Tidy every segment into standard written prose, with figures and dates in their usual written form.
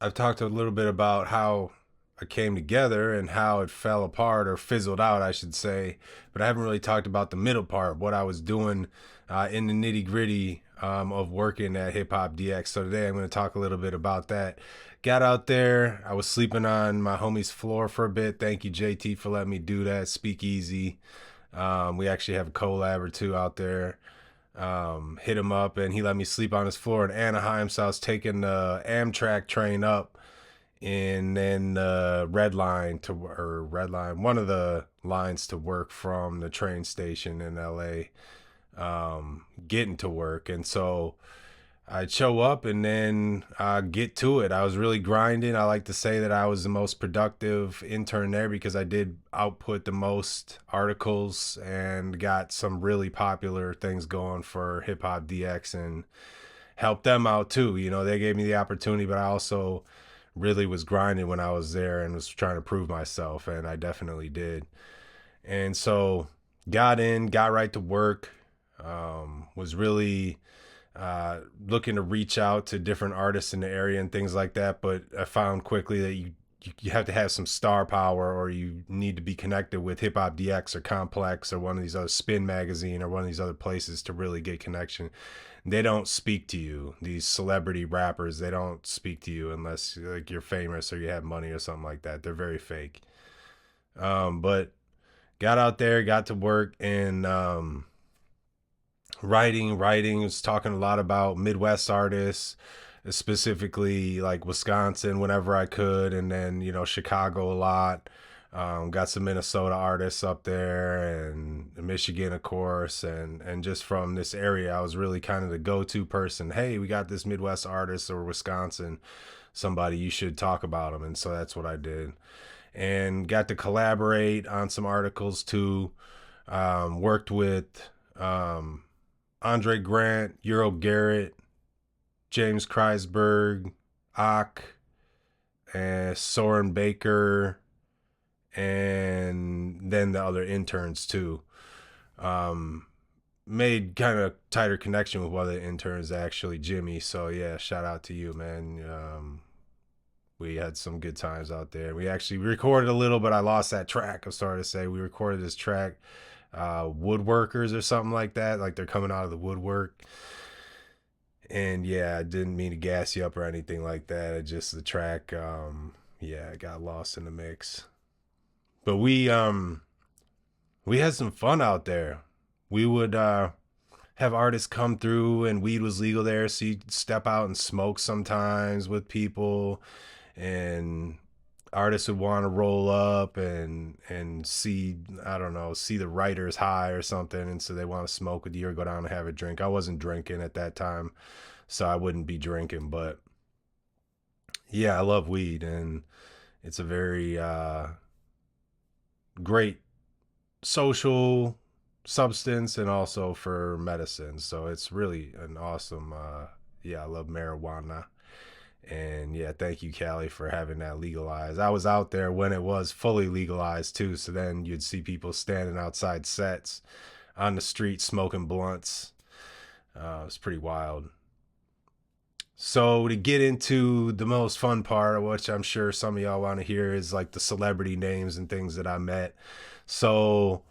I've talked a little bit about how it came together and how it fell apart or fizzled out, I should say. But I haven't really talked about the middle part, what I was doing in the nitty gritty of working at Hip Hop DX. So today I'm going to talk a little bit about that. Got out there. I was sleeping on my homie's floor for a bit. Thank you, JT, for letting me do that. Speak easy. We actually have a collab or two out there. Hit him up and he let me sleep on his floor in Anaheim. So I was taking the Amtrak train up and then the red line, one of the lines to work from the train station in LA, getting to work. And so I'd show up and then get to it. I was really grinding. I like to say that I was the most productive intern there because I did output the most articles and got some really popular things going for Hip Hop DX and helped them out too. You know, they gave me the opportunity, but I also really was grinding when I was there and was trying to prove myself, and I definitely did. And so got right to work, was really looking to reach out to different artists in the area and things like that. But I found quickly that you have to have some star power, or you need to be connected with Hip Hop DX or Complex or one of these other Spin Magazine or one of these other places to really get connection. They don't speak to you. These celebrity rappers, they don't speak to you unless like you're famous or you have money or something like that. They're very fake. But got out there, got to work, and writing was talking a lot about Midwest artists, specifically like Wisconsin whenever I could, and then Chicago a lot. Got some Minnesota artists up there and Michigan, of course, and just from this area, I was really kind of the go-to person. Hey, we got this Midwest artist or Wisconsin, somebody, you should talk about them, and so that's what I did, and got to collaborate on some articles too. Worked with Andre Grant, Euro Garrett, James Kreisberg, Ock, and Soren Baker, and then the other interns too. Made kind of tighter connection with one of the interns, actually, Jimmy. So yeah, shout out to you, man. We had some good times out there. We actually recorded a little, but I lost that track. I'm sorry to say. We recorded this track, Woodworkers or something like that. Like they're coming out of the woodwork. And yeah, I didn't mean to gas you up or anything like that. It just the track, yeah, it got lost in the mix. But we had some fun out there. We would have artists come through and weed was legal there, so you'd step out and smoke sometimes with people, and artists would want to roll up and see, I don't know, see the writers high or something, and so they want to smoke with you or go down and have a drink. I wasn't drinking at that time, so I wouldn't be drinking, but yeah, I love weed, and it's a very great social substance and also for medicine. So it's really an awesome, yeah, I love marijuana. And yeah, thank you, Cali, for having that legalized. I was out there when it was fully legalized too. So then you'd see people standing outside sets on the street smoking blunts. It's pretty wild. So to get into the most fun part, which I'm sure some of y'all want to hear, is like the celebrity names and things that I met. So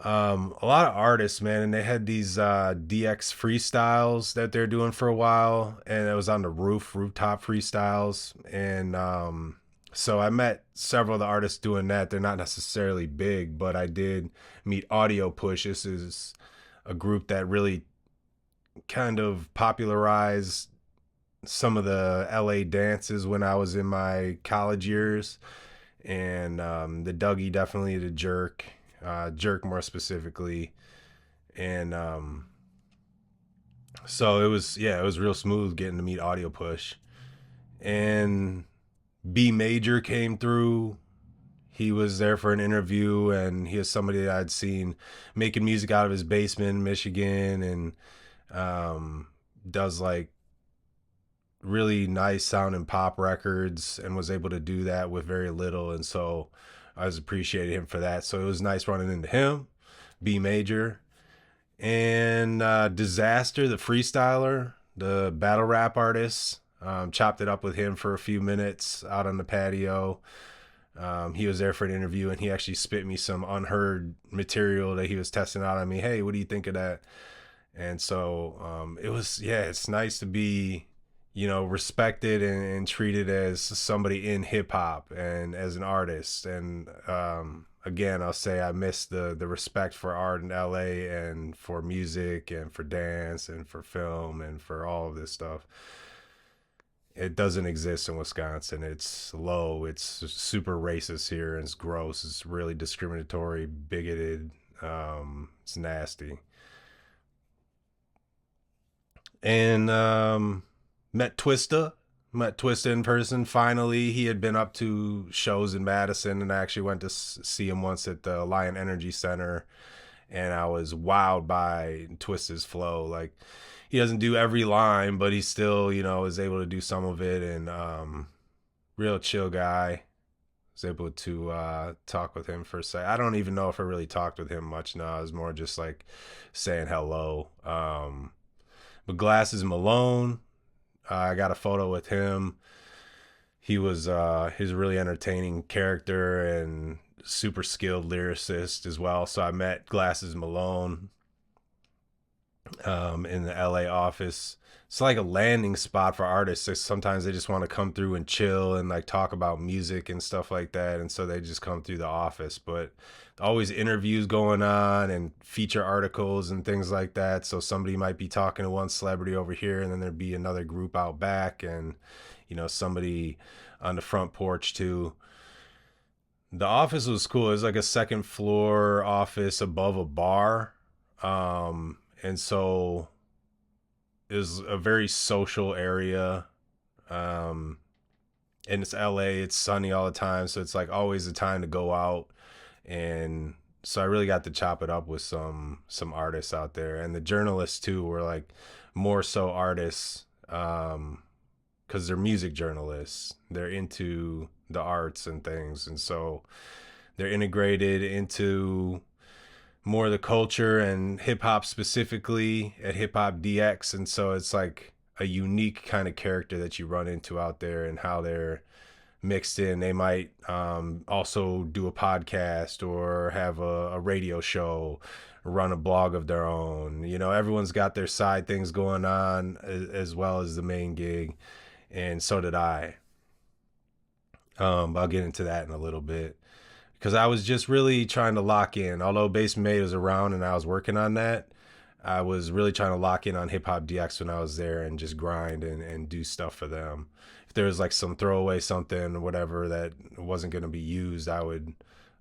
a lot of artists, man, and they had these DX freestyles that they're doing for a while, and it was on the rooftop freestyles, and so I met several of the artists doing that. They're not necessarily big, but I did meet Audio Push. This is a group that really kind of popularized some of the LA dances when I was in my college years, and the Dougie, definitely the Jerk, Jerk more specifically, and so it was, yeah, it was real smooth getting to meet Audio Push, and B Major came through. He was there for an interview, and he was somebody that I'd seen making music out of his basement in Michigan, and does like really nice sounding pop records and was able to do that with very little. And so I was appreciating him for that. So it was nice running into him, B Major, and Disaster, the freestyler, the battle rap artist. Chopped it up with him for a few minutes out on the patio. He was there for an interview, and he actually spit me some unheard material that he was testing out on me. Hey, what do you think of that? And so it was, yeah, it's nice to be, respected and treated as somebody in hip hop and as an artist. And again, I'll say I miss the respect for art in LA and for music and for dance and for film and for all of this stuff. It doesn't exist in Wisconsin. It's low. It's super racist here. And it's gross. It's really discriminatory, bigoted. It's nasty. And met Twista. Met Twista in person. Finally, he had been up to shows in Madison, and I actually went to see him once at the Lion Energy Center, and I was wowed by Twista's flow. Like, he doesn't do every line, but he still, is able to do some of it, and real chill guy. Was able to talk with him for a sec. I don't even know if I really talked with him much now. It was more just like saying hello. But Glasses Malone, I got a photo with him. He's a really entertaining character and super skilled lyricist as well. So I met Glasses Malone in the LA office. It's like a landing spot for artists. Sometimes they just want to come through and chill and like talk about music and stuff like that, and so they just come through the office. But always interviews going on and feature articles and things like that. So somebody might be talking to one celebrity over here, and then there'd be another group out back, and somebody on the front porch too. The office was cool. It was like a second floor office above a bar. And so it was a very social area. And it's LA, it's sunny all the time. So it's like always a time to go out. And so I really got to chop it up with some artists out there. And the journalists too were like more so artists, because they're music journalists. They're into the arts and things. And so they're integrated into more of the culture and hip hop specifically at Hip Hop DX. And so it's like a unique kind of character that you run into out there and how they're mixed in. They might also do a podcast or have a radio show, run a blog of their own. Everyone's got their side things going on as well as the main gig. And so did I. I'll get into that in a little bit, because I was just really trying to lock in. Although Basement Made was around and I was working on that, I was really trying to lock in on Hip Hop DX when I was there and just grind and do stuff for them. If there was like some throwaway something or whatever that wasn't going to be used, I would,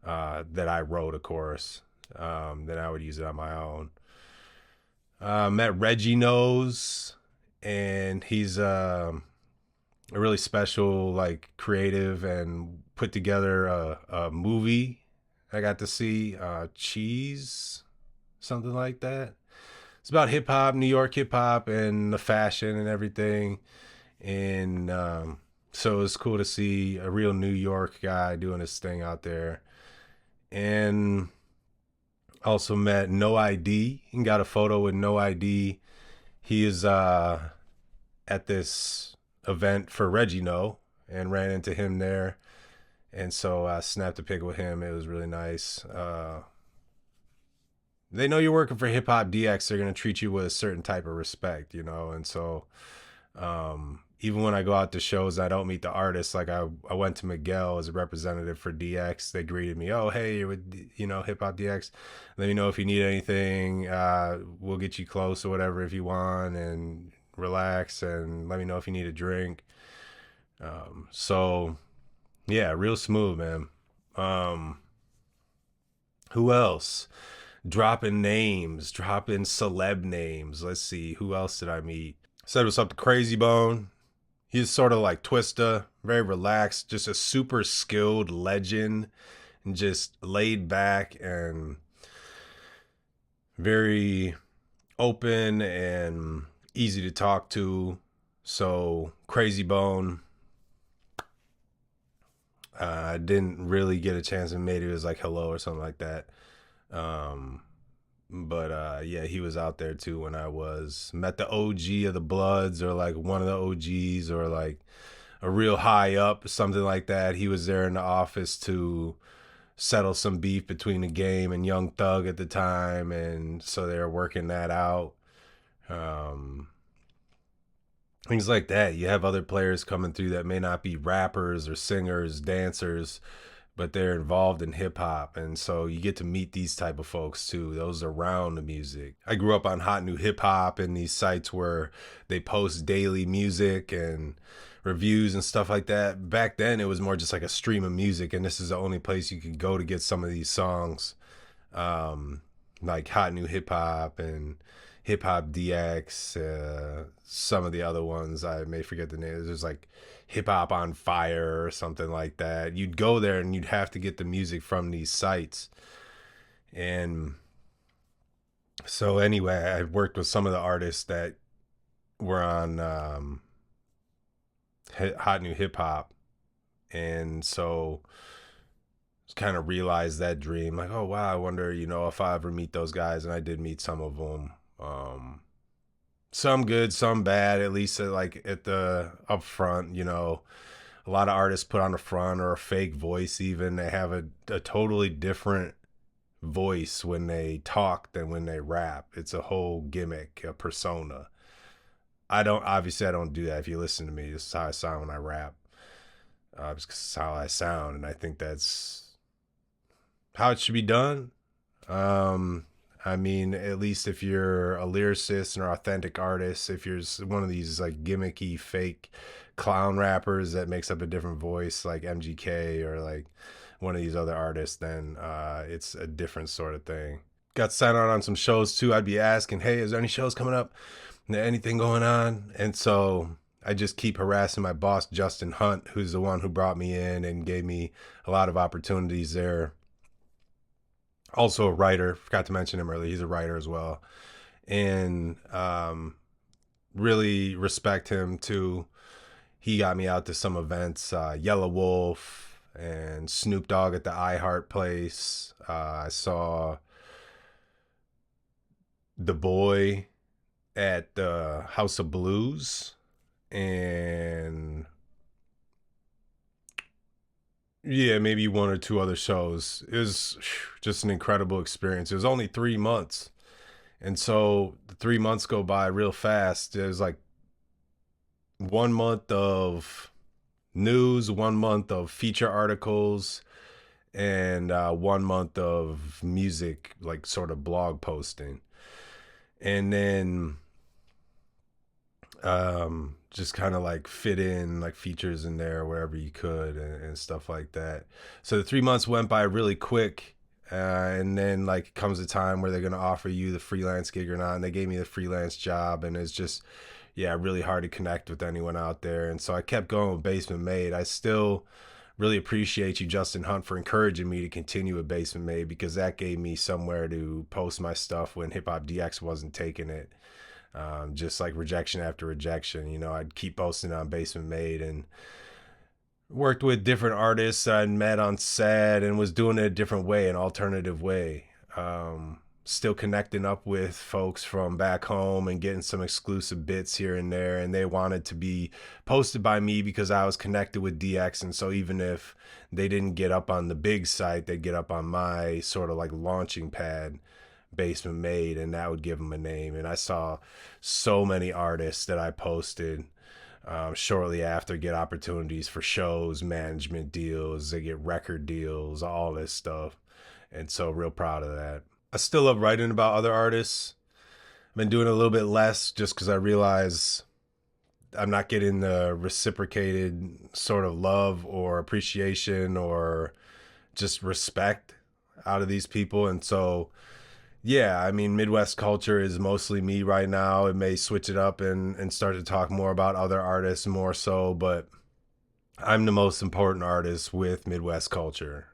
that I wrote, of course, then I would use it on my own. Met Reggie Knows, and he's a really special, like, creative, and put together a movie I got to see, Cheese, something like that. It's about hip hop, New York hip hop, and the fashion and everything. And so it was cool to see a real New York guy doing his thing out there. And also met No ID and got a photo with No ID. He is at this event for Reggie No, and ran into him there. And so I snapped a pic with him. It was really nice. They know you're working for Hip Hop DX. They're going to treat you with a certain type of respect, And so even when I go out to shows, I don't meet the artists. Like I went to Miguel as a representative for DX. They greeted me. Oh, hey, you're with, Hip Hop DX. Let me know if you need anything. We'll get you close or whatever if you want, and relax, and let me know if you need a drink. So yeah, real smooth, man. Who else? Dropping celeb names. Let's see, who else did I meet? Said what's up to Crazy Bone. He's sort of like Twista, very relaxed, just a super skilled legend, and just laid back and very open and easy to talk to. So Crazy Bone, I didn't really get a chance, and maybe it was like hello or something like that. But yeah, he was out there too when I was met the OG of the Bloods, or like one of the OGs, or like a real high up, something like that. He was there in the office to settle some beef between the game and Young Thug at the time, and so they were working that out. Um, Things like that. You have other players coming through that may not be rappers or singers, dancers, but they're involved in hip hop, and so you get to meet these type of folks too, those around the music. I grew up on Hot New Hip Hop and these sites where they post daily music and reviews and stuff like that. Back then it was more just like a stream of music, and this is the only place you could go to get some of these songs, um, like Hot New Hip Hop and Hip Hop DX, some of the other ones I may forget the names. There's like Hip Hop on Fire or something like that. You'd go there and you'd have to get the music from these sites. And so anyway, I worked with some of the artists that were on Hot New Hip Hop, and so kind of realized that dream, like, oh wow, I wonder, if I ever meet those guys. And I did meet some of them. Some good, some bad, at least like at the up front. A lot of artists put on a front or a fake voice. Even they have a totally different voice when they talk than when they rap. It's a whole gimmick, a persona. I don't do that. If you listen to me, this is how I sound when I rap. It's how I sound, and I think that's how it should be done. I mean, at least if you're a lyricist and an authentic artist, if you're one of these like gimmicky fake clown rappers that makes up a different voice like MGK or like one of these other artists, then it's a different sort of thing. Got signed on some shows too. I'd be asking, hey, is there any shows coming up? Anything going on? And so I just keep harassing my boss, Justin Hunt, who's the one who brought me in and gave me a lot of opportunities there. Also a writer, forgot to mention him earlier. He's a writer as well. And really respect him too. He got me out to some events, Yellow Wolf and Snoop Dogg at the iHeart place. I saw The Boy at the House of Blues, and yeah, maybe one or two other shows. It was just an incredible experience. It was only 3 months, and so the 3 months go by real fast. It was like 1 month of news, 1 month of feature articles, and 1 month of music, like sort of blog posting. And then just kind of like fit in like features in there wherever you could, and stuff like that. So the 3 months went by really quick. And then like comes a time where they're going to offer you the freelance gig or not. And they gave me the freelance job, and it's just, yeah, really hard to connect with anyone out there. And so I kept going with Basement Made. I still really appreciate you, Justin Hunt, for encouraging me to continue with Basement Made, because that gave me somewhere to post my stuff when Hip Hop DX wasn't taking it. Just like rejection after rejection, I'd keep posting on Basement Made, and worked with different artists I'd met on set, and was doing it a different way, an alternative way. Still connecting up with folks from back home and getting some exclusive bits here and there, and they wanted to be posted by me because I was connected with DX. And so even if they didn't get up on the big site, they'd get up on my sort of like launching pad, Basement Made, and that would give them a name. And I saw so many artists that I posted shortly after get opportunities for shows, management deals, they get record deals, all this stuff. And so real proud of that. I still love writing about other artists. I've been doing a little bit less just because I realize I'm not getting the reciprocated sort of love or appreciation or just respect out of these people. And so, yeah, I mean, Midwest Culture is mostly me right now. It may switch it up and start to talk more about other artists more so, but I'm the most important artist with Midwest Culture.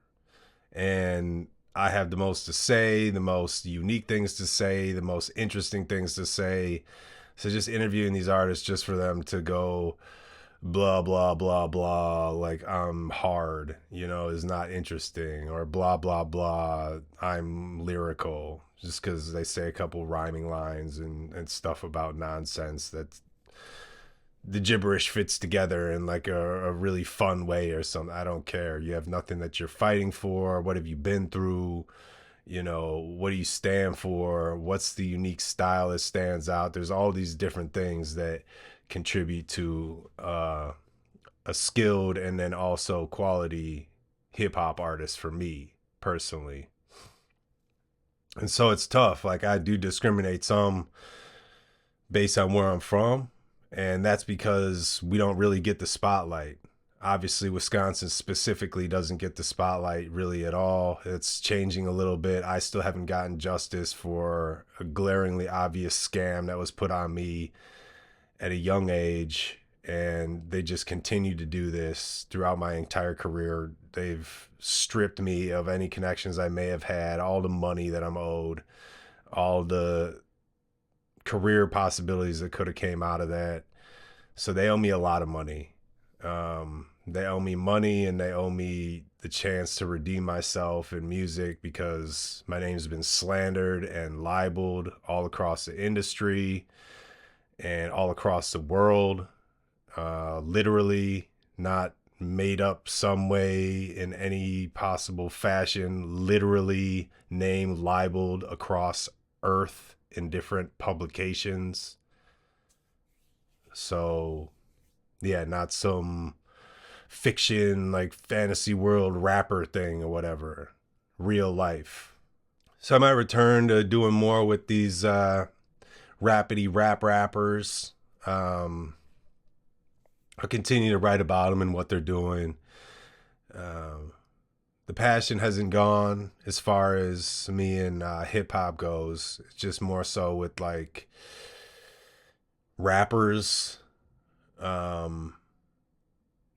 And I have the most to say, the most unique things to say, the most interesting things to say. So just interviewing these artists just for them to go blah blah blah blah, like I'm hard, is not interesting, or blah blah blah, I'm lyrical, just because they say a couple rhyming lines and stuff about nonsense that the gibberish fits together in like a really fun way or something. I don't care. You have nothing that you're fighting for. What have you been through? What do you stand for? What's the unique style that stands out? There's all these different things that contribute to a skilled and then also quality hip hop artist for me personally. And so it's tough. Like, I do discriminate some based on where I'm from, and that's because we don't really get the spotlight. Obviously, Wisconsin specifically doesn't get the spotlight really at all. It's changing a little bit. I still haven't gotten justice for a glaringly obvious scam that was put on me at a young age, and they just continue to do this throughout my entire career. They've stripped me of any connections I may have had, all the money that I'm owed, all the career possibilities that could have came out of that. So they owe me a lot of money. They owe me money, and they owe me the chance to redeem myself in music, because my name's been slandered and libeled all across the industry and all across the world. Literally, not made up some way in any possible fashion. Literally named, libeled across Earth in different publications. So, yeah, not some fiction like fantasy world rapper thing or whatever. Real life. So I might return to doing more with these rapidy rap rappers. I'll continue to write about them and what they're doing. The passion hasn't gone as far as me and hip hop goes. It's just more so with like rappers.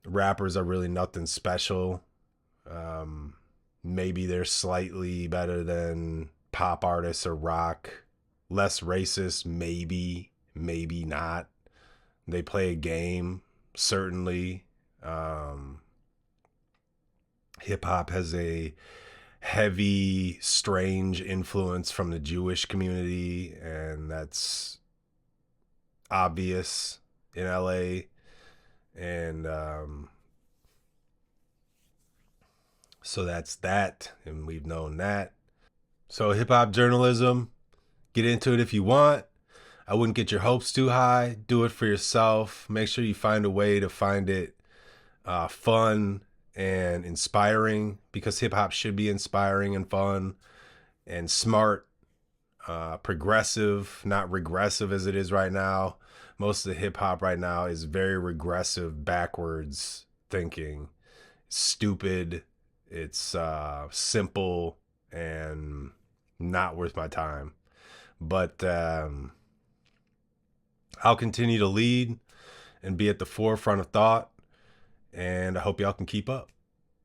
Rappers are really nothing special. Maybe they're slightly better than pop artists or rock. Less racist, maybe not. They play a game, certainly. Hip hop has a heavy, strange influence from the Jewish community, and that's obvious in LA. And so that's that, and we've known that. So hip hop journalism, get into it if you want. I wouldn't get your hopes too high. Do it for yourself. Make sure you find a way to find it fun and inspiring, because hip hop should be inspiring and fun and smart, progressive, not regressive as it is right now. Most of the hip hop right now is very regressive, backwards thinking. It's stupid. It's simple and not worth my time. But I'll continue to lead and be at the forefront of thought, and I hope y'all can keep up.